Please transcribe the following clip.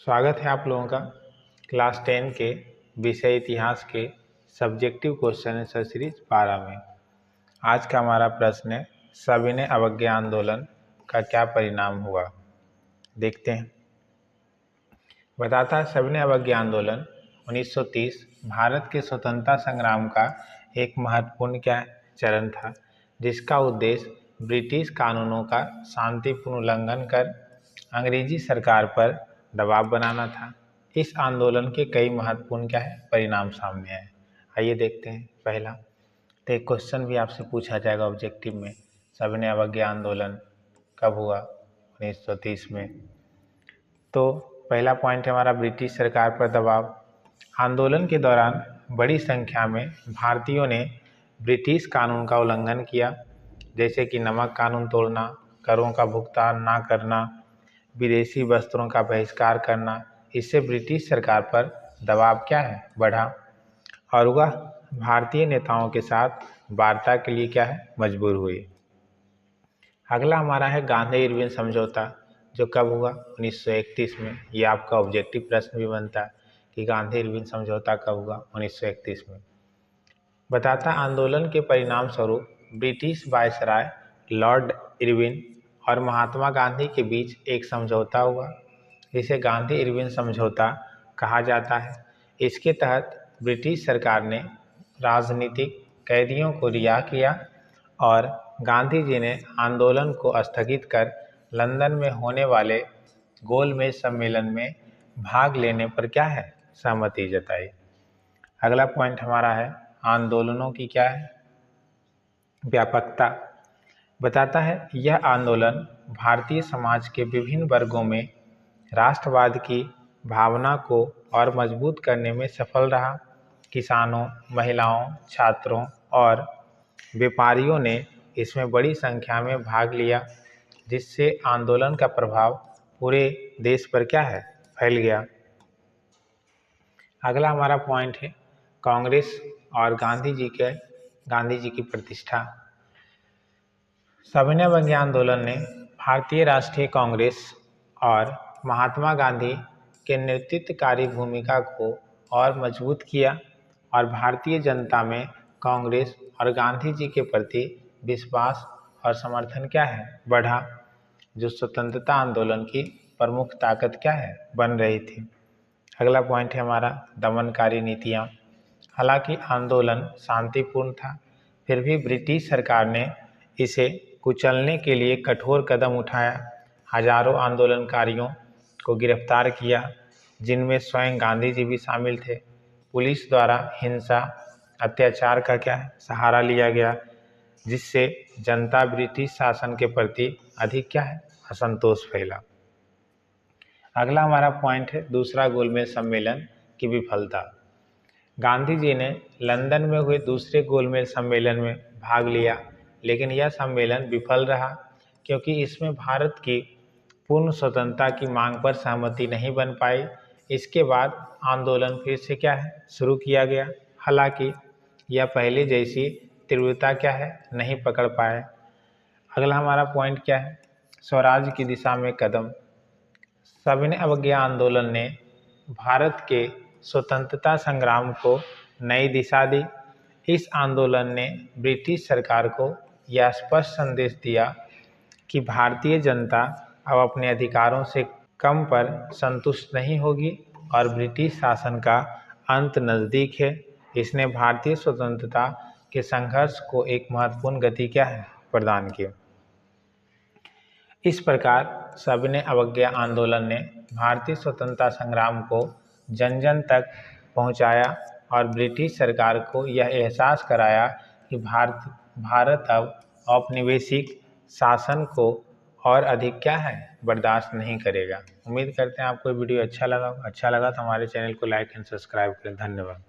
स्वागत है आप लोगों का क्लास 10 के विषय इतिहास के सब्जेक्टिव क्वेश्चन आंसर सीरीज 12 में। आज का हमारा प्रश्न है, सविनय अवज्ञा आंदोलन का क्या परिणाम हुआ। देखते हैं। बताता है, सविनय अवज्ञा आंदोलन 1930 भारत के स्वतंत्रता संग्राम का एक महत्वपूर्ण चरण था, जिसका उद्देश्य ब्रिटिश कानूनों का शांतिपूर्ण उल्लंघन कर अंग्रेजी सरकार पर दबाव बनाना था। इस आंदोलन के कई महत्वपूर्ण परिणाम सामने आए। आइए देखते हैं। पहला, तो एक क्वेश्चन भी आपसे पूछा जाएगा ऑब्जेक्टिव में, सविनय अवज्ञा आंदोलन कब हुआ? 1930 में। तो पहला पॉइंट है हमारा, ब्रिटिश सरकार पर दबाव। आंदोलन के दौरान बड़ी संख्या में भारतीयों ने ब्रिटिश कानून का उल्लंघन किया, जैसे कि नमक कानून तोड़ना, करों का भुगतान ना करना, विदेशी वस्त्रों का बहिष्कार करना। इससे ब्रिटिश सरकार पर दबाव बढ़ा और वह भारतीय नेताओं के साथ वार्ता के लिए मजबूर हुई। अगला हमारा है गांधी इरविन समझौता, जो कब हुआ? 1931 में। ये आपका ऑब्जेक्टिव प्रश्न भी बनता है कि गांधी इरविन समझौता कब हुआ? 1931 में। बताता, आंदोलन के परिणाम स्वरूप ब्रिटिश वायसराय लॉर्ड इरविन और महात्मा गांधी के बीच एक समझौता हुआ, जिसे गांधी इरविन समझौता कहा जाता है। इसके तहत ब्रिटिश सरकार ने राजनीतिक कैदियों को रिहा किया और गांधी जी ने आंदोलन को स्थगित कर लंदन में होने वाले गोलमेज सम्मेलन में भाग लेने पर सहमति जताई। अगला पॉइंट हमारा है, आंदोलनों की व्यापकता। बताता है, यह आंदोलन भारतीय समाज के विभिन्न वर्गों में राष्ट्रवाद की भावना को और मजबूत करने में सफल रहा। किसानों, महिलाओं, छात्रों और व्यापारियों ने इसमें बड़ी संख्या में भाग लिया, जिससे आंदोलन का प्रभाव पूरे देश पर फैल गया। अगला हमारा पॉइंट है, कांग्रेस और गांधी जी की प्रतिष्ठा। सविनय अवज्ञा आंदोलन ने भारतीय राष्ट्रीय कांग्रेस और महात्मा गांधी के नेतृत्वकारी भूमिका को और मजबूत किया और भारतीय जनता में कांग्रेस और गांधी जी के प्रति विश्वास और समर्थन बढ़ा, जो स्वतंत्रता आंदोलन की प्रमुख ताकत बन रही थी। अगला पॉइंट है हमारा, दमनकारी नीतियाँ। हालांकि आंदोलन शांतिपूर्ण था, फिर भी ब्रिटिश सरकार ने इसे कुचलने के लिए कठोर कदम उठाया। हजारों आंदोलनकारियों को गिरफ्तार किया, जिनमें स्वयं गांधी जी भी शामिल थे। पुलिस द्वारा हिंसा, अत्याचार का सहारा लिया गया, जिससे जनता ब्रिटिश शासन के प्रति अधिक असंतोष फैला। अगला हमारा पॉइंट है, दूसरा गोलमेज सम्मेलन की विफलता। गांधी जी ने लंदन में हुए दूसरे गोलमेज सम्मेलन में भाग लिया, लेकिन यह सम्मेलन विफल रहा, क्योंकि इसमें भारत की पूर्ण स्वतंत्रता की मांग पर सहमति नहीं बन पाई। इसके बाद आंदोलन फिर से शुरू किया गया, हालांकि यह पहले जैसी तीव्रता नहीं पकड़ पाए। अगला हमारा पॉइंट स्वराज की दिशा में कदम। सविनय अवज्ञा आंदोलन ने भारत के स्वतंत्रता संग्राम को नई दिशा दी। इस आंदोलन ने ब्रिटिश सरकार को यह स्पष्ट संदेश दिया कि भारतीय जनता अब अपने अधिकारों से कम पर संतुष्ट नहीं होगी और ब्रिटिश शासन का अंत नज़दीक है। इसने भारतीय स्वतंत्रता के संघर्ष को एक महत्वपूर्ण गति प्रदान की। इस प्रकार सविनय अवज्ञा आंदोलन ने भारतीय स्वतंत्रता संग्राम को जन जन तक पहुंचाया और ब्रिटिश सरकार को यह एहसास कराया कि भारत अब औपनिवेशिक शासन को और अधिक बर्दाश्त नहीं करेगा। उम्मीद करते हैं आपको वीडियो अच्छा लगा तो हमारे चैनल को लाइक एंड सब्सक्राइब करें। धन्यवाद।